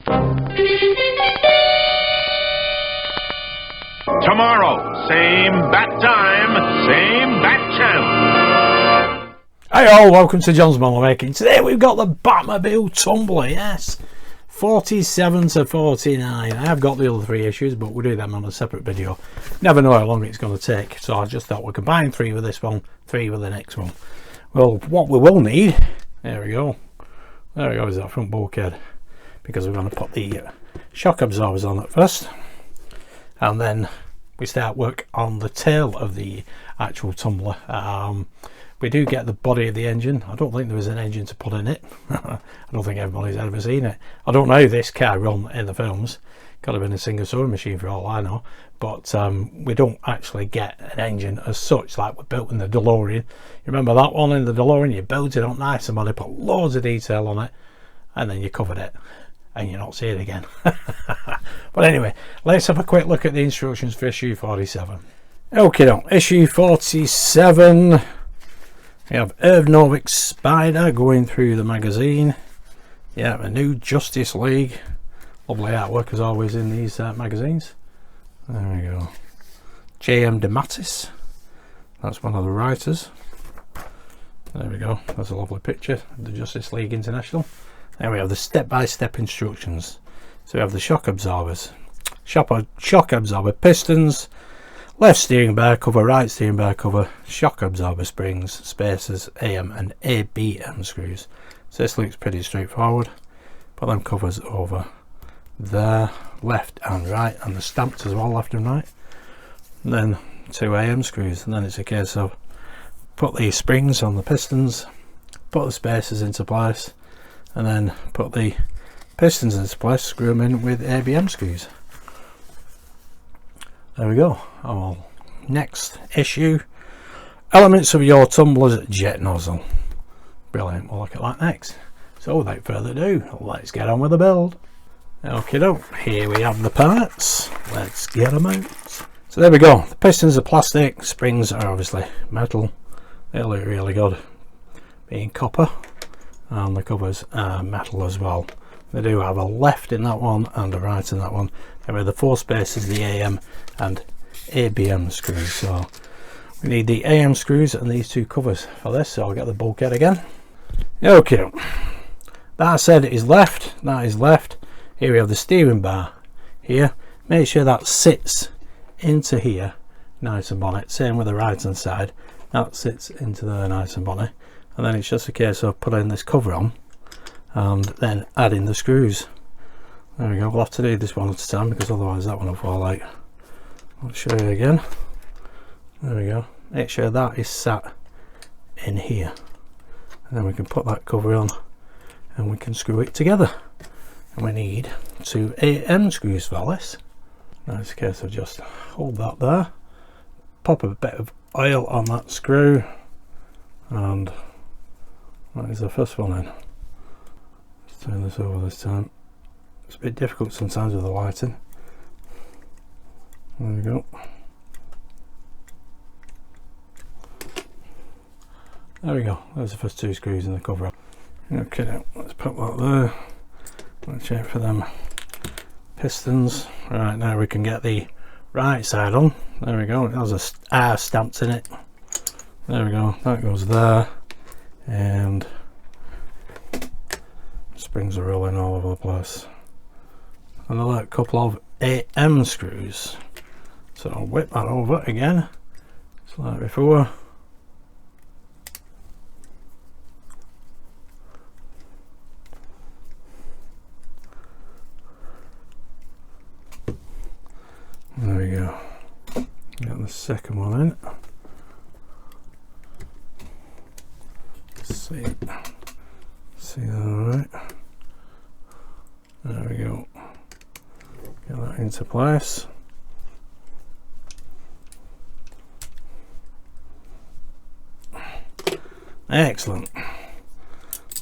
Tomorrow, same bat time, same bat channel. Hey all, welcome to John's Model Making. Today we've got the Batmobile Tumbler, yes. 47 to 49. I have got the other 3 issues, but we'll do them on a separate video. Never know how long it's going to take, so I just thought we'd combine 3 with this one, 3 with the next one. Well, what we will need, there we go, is that front bulkhead, because we're going to put the shock absorbers on at first, and then we start work on the tail of the actual tumbler. We do get the body of the engine. I don't think there was an engine to put in it. I don't think everybody's ever seen it. I don't know how this car run in the films. Could have been a single sewing machine for all I know. But we don't actually get an engine as such like we built in the DeLorean. You remember that one in the DeLorean? You built it up nice and well, they put loads of detail on it, and then you covered it and you not see it again. But anyway, let's have a quick look at the instructions for issue 47. Okay, now issue 47. We have Irv Novik's Spider going through the magazine. Yeah, a new Justice League. Lovely artwork as always in these magazines. There we go. J.M. DeMatteis. That's one of the writers. There we go. That's a lovely picture of the Justice League International. Then we have the step-by-step instructions. So we have the shock absorbers. Shock absorber pistons. Left steering bar cover, right steering bar cover, shock absorber springs, spacers, AM and ABM screws. So this looks pretty straightforward. Put them covers over there, left and right, and the stamped as well, left and right. And then 2 AM screws, and then it's a case of put the springs on the pistons, put the spacers into place, and then put the pistons into place, screw them in with ABM screws. There we go. Oh, next issue, elements of your tumbler's jet nozzle. Brilliant, we'll look at that next. So without further ado, let's get on with the build. Okay, here we have the parts. Let's get them out. So there we go. The pistons are plastic, springs are obviously metal. They look really good, being copper, and the covers are metal as well. They do have a left in that one and a right in that one. There are the 4 spaces, the AM and ABM screws. So we need the AM screws and these 2 covers for this. So I'll get the bulkhead again. Okay, that said is left. That is left. Here we have the steering bar here. Make sure that sits into here nice and bonnet. Same with the right hand side. That sits into there nice and bonnet. And then it's just a case of putting this cover on and then adding the screws. There we go. We'll have to do this one at a time because otherwise that one will fall out. I'll show you again. There we go. Make sure that is sat in here, and then we can put that cover on and we can screw it together. And we need 2 AM screws for this. Now it's a case of just hold that there, pop a bit of oil on that screw, and that is the first one in. Let's turn this over this time. It's a bit difficult sometimes with the lighting. There we go. There we go. There's the first 2 screws in the cover. Okay, now let's put that there. Let's check for them pistons. Right, now we can get the right side on. There we go. It has a R stamped in it. There we go. That goes there, and springs are rolling all over the place. Another couple of AM screws. So I'll whip that over again, just like before. There we go. Got the second one in. See that alright? There we go. Get that into place. Excellent.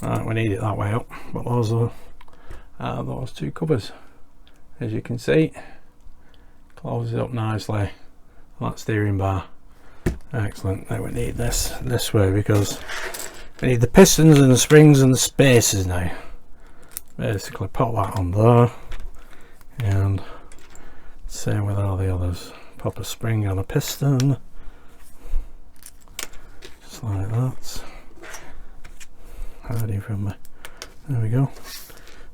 Right, we need it that way up, but those are those 2 covers, as you can see. Close it up nicely. That steering bar. Excellent. Now we need this way because we need the pistons and the springs and the spacers now. basically pop that on there, and same with all the others. Pop a spring on a piston, just like that. Hiding from me. There we go.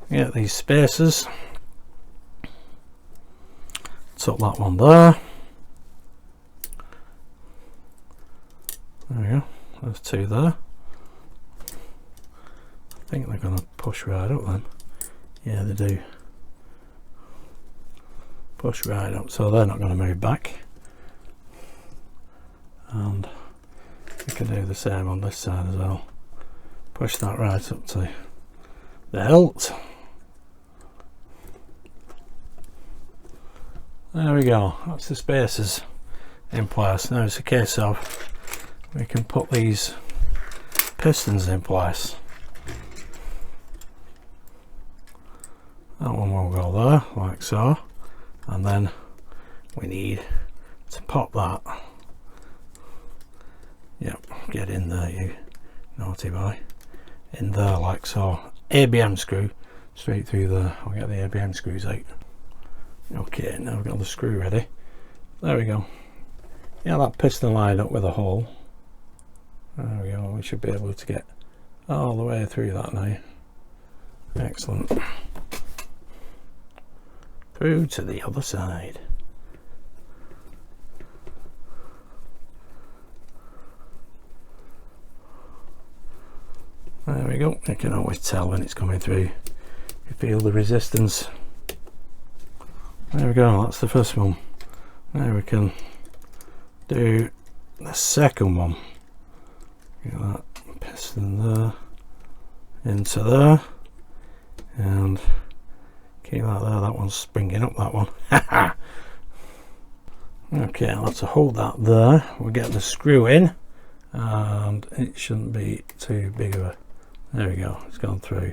Get these spacers. Tuck that one there. There we go. There's two there. I think they're going to push right up then. Yeah, they do. Push right up, so they're not going to move back. And we can do the same on this side as well. Push that right up to the hilt. There we go, that's the spacers in place. Now it's a case of we can put these pistons in place. That one will go there, like so, and then we need to pop that. Yep, get in there, you naughty boy. In there, like so. ABM screw straight through there. I'll get the ABM screws out. Okay, now we've got the screw ready. There we go. Yeah, that piston lined up with a hole. There we go. We should be able to get all the way through that now. Excellent. Through to the other side. There we go. You can always tell when it's coming through. You feel the resistance. There we go, that's the first one. Now we can do the second one. Get that piston there, into there, and keep that there. That one's springing up, that one. Okay, let's hold that there. We'll get the screw in, and it shouldn't be too big of a... There we go, it's gone through,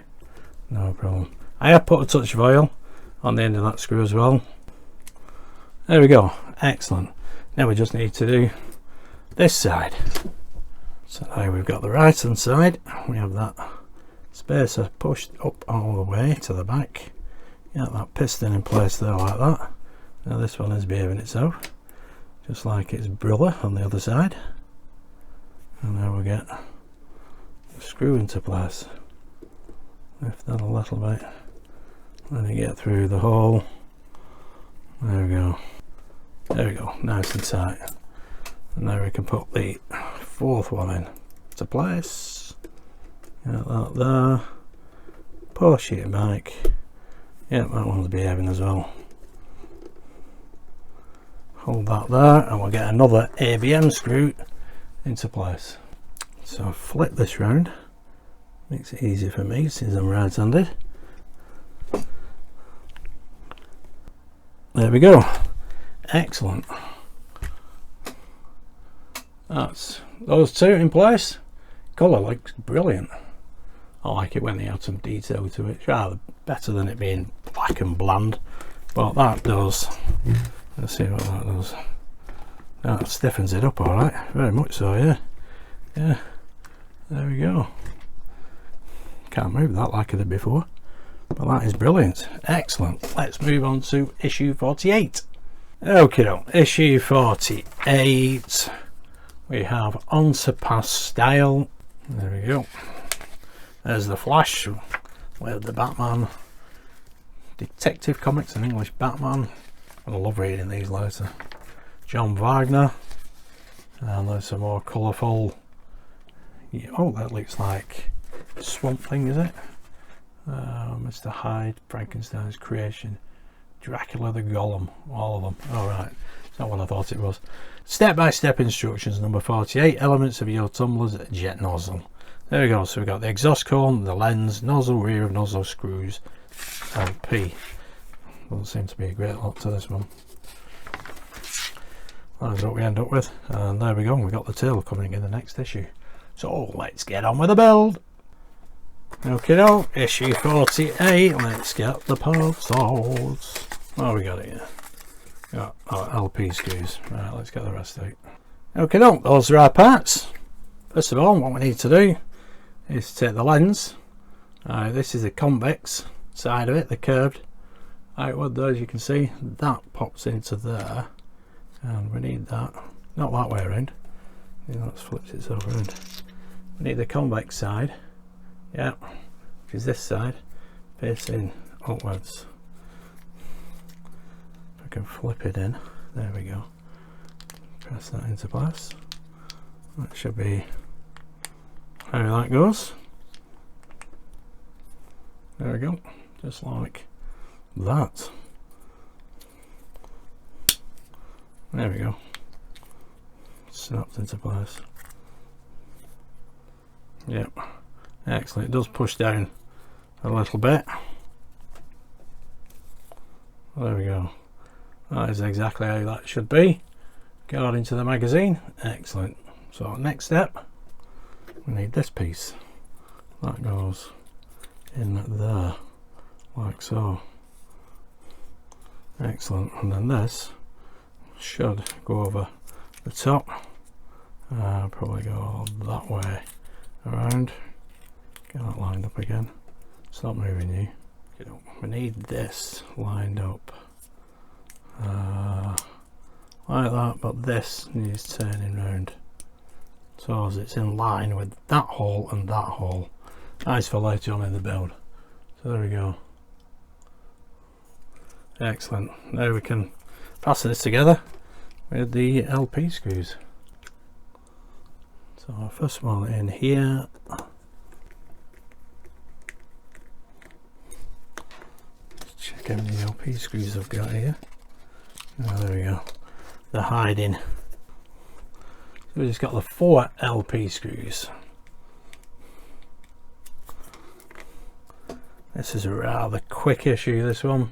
no problem. I have put a touch of oil on the end of that screw as well. There we go, excellent. Now we just need to do this side. So now we've got the right hand side, we have that spacer pushed up all the way to the back. Get that piston in place there like that. Now this one is behaving itself, just like its brother on the other side. And now we get the screw into place. Lift that a little bit. Let it get through the hole. There we go. There we go, nice and tight. And now we can put the fourth one in to place. Get that there. Push it back. Yep, that one's behaving as well. Hold that there, and we'll get another ABM screw into place. So flip this round. Makes it easier for me since I'm right-handed. There we go. Excellent. That's those two in place. Colour looks brilliant. I like it when they add some detail to it. It's rather better than it being black and bland. But that does. Let's see what that does. That stiffens it up alright. Very much so, yeah. Yeah. There we go. Can't move that like I did before. But that is brilliant. Excellent. Let's move on to issue 48. Okay, issue 48. We have Unsurpassed Style. There we go. There's the Flash with the Batman Detective Comics in English Batman. I love reading these later. John Wagner. And there's some more colourful. Oh, that looks like Swamp Thing, is it? Mr. Hyde, Frankenstein's Creation, Dracula the Golem, all of them. All right, it's not what I thought it was. Step-by-step instructions, number 48, elements of your tumbler's jet nozzle. There we go, so we've got the exhaust cone, the lens, nozzle, rear of nozzle screws, LP. Doesn't seem to be a great lot to this one. That's what we end up with, and there we go, we've got the tail coming in the next issue. So let's get on with the build. Okay, now issue 48. Let's get the parts. Oh, we got it here. Got LP screws. Right, let's get the rest out. Okay, now those are our parts. First of all, what we need to do is take the lens. This is a convex side of it, the curved outward there, as you can see, that pops into there, and we need that, not that way around, let's flip it around. We need the convex side, yeah, which is this side, facing upwards. If I can flip it in, there we go, press that into place. That should be how that goes. There we go, just like that. There we go, snapped into place. Yep, excellent. It does push down a little bit. There we go, that is exactly how that should be. Get that into the magazine. Excellent. So next step, we need this piece that goes in there like so. Excellent. And then this should go over the top, probably go that way around. Get that lined up again, stop moving you. We need this lined up like that, but this needs turning round so as it's in line with that hole and that hole. Nice for later on in the build. So there we go. Excellent. Now we can fasten this together with the LP screws. So our first one in here. Let's check how many LP screws I've got here. Oh, there we go. They're hiding. So we just got the 4 LP screws. This is a rather quick issue, this one.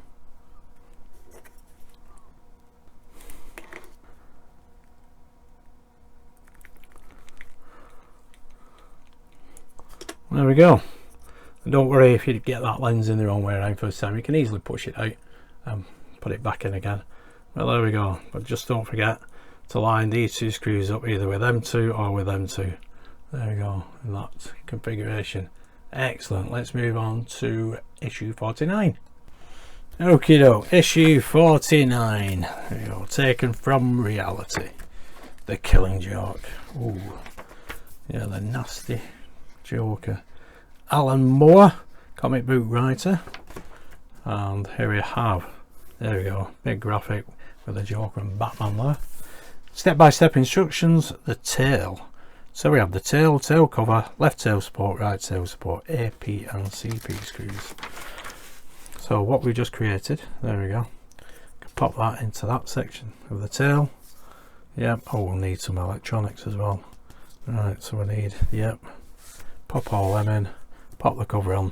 There we go. And don't worry if you get that lens in the wrong way around first time, you can easily push it out and put it back in again. Well, there we go. But just don't forget to line these 2 screws up either with them 2 or with them 2. There we go, in that configuration. Excellent. Let's move on to issue 49. Okie doke, issue 49. There we go, taken from reality. The Killing Joke. Ooh, yeah, the nasty Joker. Alan Moore, comic book writer. And here we have, there we go, big graphic with the Joker and Batman there. Step-by-step instructions, the tail. So we have the tail cover, left tail support, right tail support, AP and CP screws. So what we just created, there we go. Can pop that into that section of the tail. Yep, oh, we'll need some electronics as well. Right, so we need, yep, pop all them in, pop the cover on,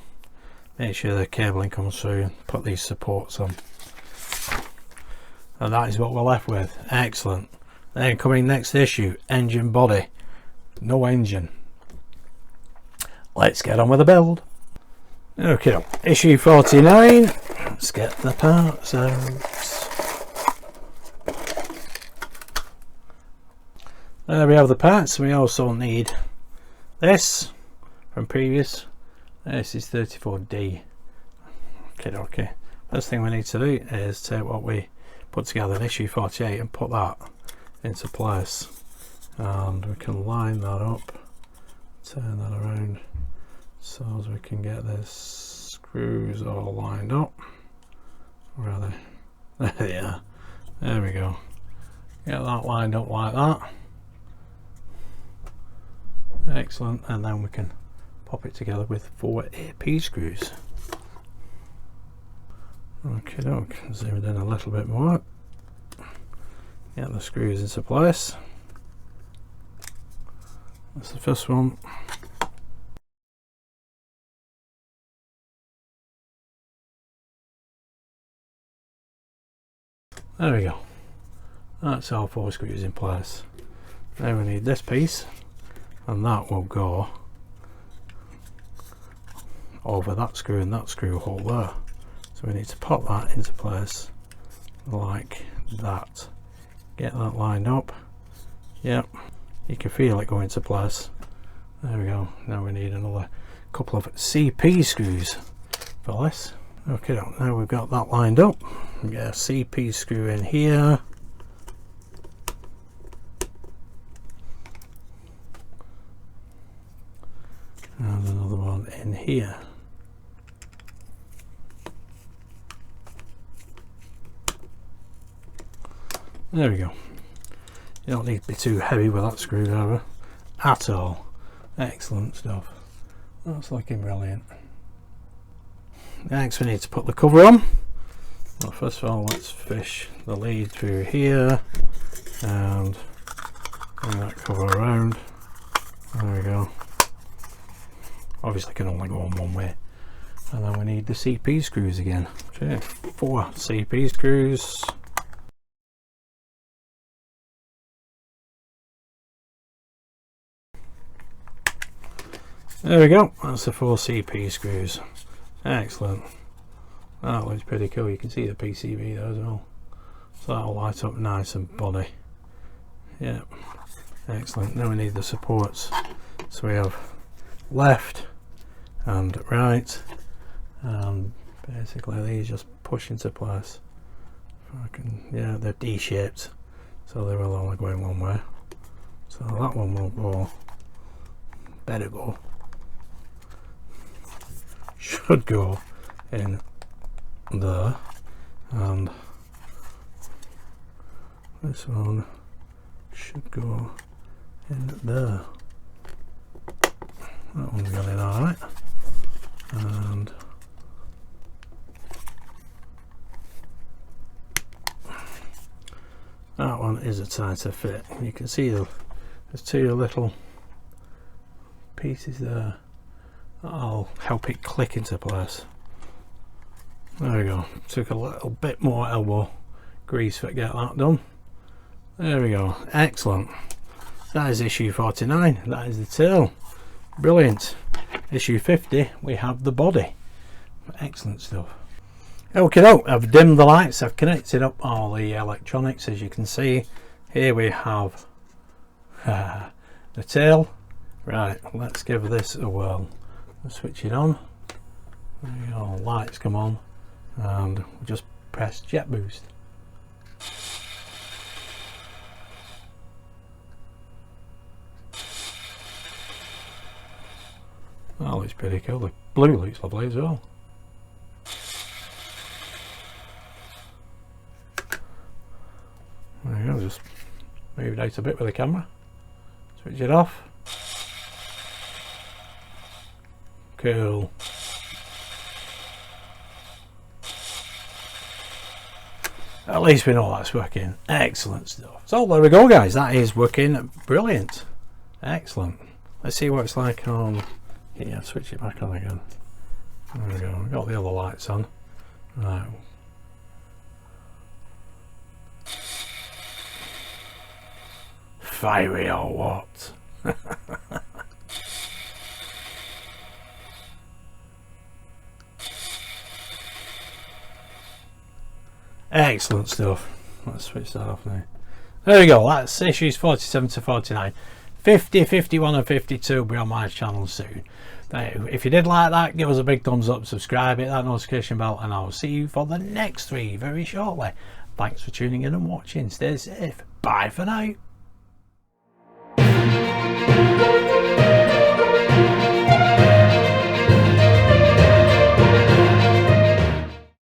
make sure the cabling comes through, and put these supports on. And that is what we're left with. Excellent. Then coming next issue, engine body. No engine. Let's get on with the build. Okay, issue 49. Let's get the parts out. There we have the parts. We also need this from previous. This is 34D. Okay. First thing we need to do is take what we put together in issue 48 and put that into place, and we can line that up, turn that around so as we can get this screws all lined up. Where are they? There they are. There we go. Get that lined up like that. Excellent. And then we can pop it together with 4 AP screws. Okay, doke. Zoom it in a little bit more. Get the screws into place. That's the first one. There we go. That's all 4 screws in place. Now we need this piece, and that will go over that screw and that screw hole there. So we need to pop that into place like that. Get that lined up. Yep, you can feel it go into place. There we go. Now we need another couple of CP screws for this. Okay, now we've got that lined up. We get a CP screw in here. And another one in here. There we go. You don't need to be too heavy with that screwdriver at all. Excellent stuff. That's looking brilliant. Next we need to put the cover on. Well, first of all, let's fish the lead through here and bring that cover around. There we go. Obviously can only go on one way. And then we need the CP screws again. Okay, 4 CP screws. There we go, that's the 4 CP screws. Excellent. That looks pretty cool. You can see the PCB there as well. So that'll light up nice and body. Yeah, excellent. Now we need the supports. So we have left and right, and basically these just push into place. Yeah, they're D-shaped, so they will only go in one way. So that one will go, better go, should go in there, and this one should go in there. That one's got in alright, and that one is a tighter fit. You can see there's 2 little pieces there that'll help it click into place. There we go. Took a little bit more elbow grease to get that done. There we go. Excellent. That is issue 49. That is the tail. Brilliant. Issue 50, we have the body. Excellent stuff. Okay, now I've dimmed the lights, I've connected up all the electronics. As you can see, here we have the tail. Right, let's give this a whirl. Let's switch it on. There you go, lights come on, and we'll just press jet boost. That looks pretty cool. The blue looks lovely as well. There you go, just move it out a bit with the camera. Switch it off. Cool. At least we know that's working. Excellent stuff. So there we go, guys. That is working brilliant. Excellent. Let's see what it's like on here. Switch it back on again. There we go. We've got the other lights on. Right. Fiery or what? Excellent stuff. Let's switch that off now. There we go. That's issues 47 to 49. 50, 51 and 52 will be on my channel soon. If you did like that, give us a big thumbs up, subscribe, hit that notification bell, and I'll see you for the next 3 very shortly. Thanks for tuning in and watching. Stay safe. Bye for now.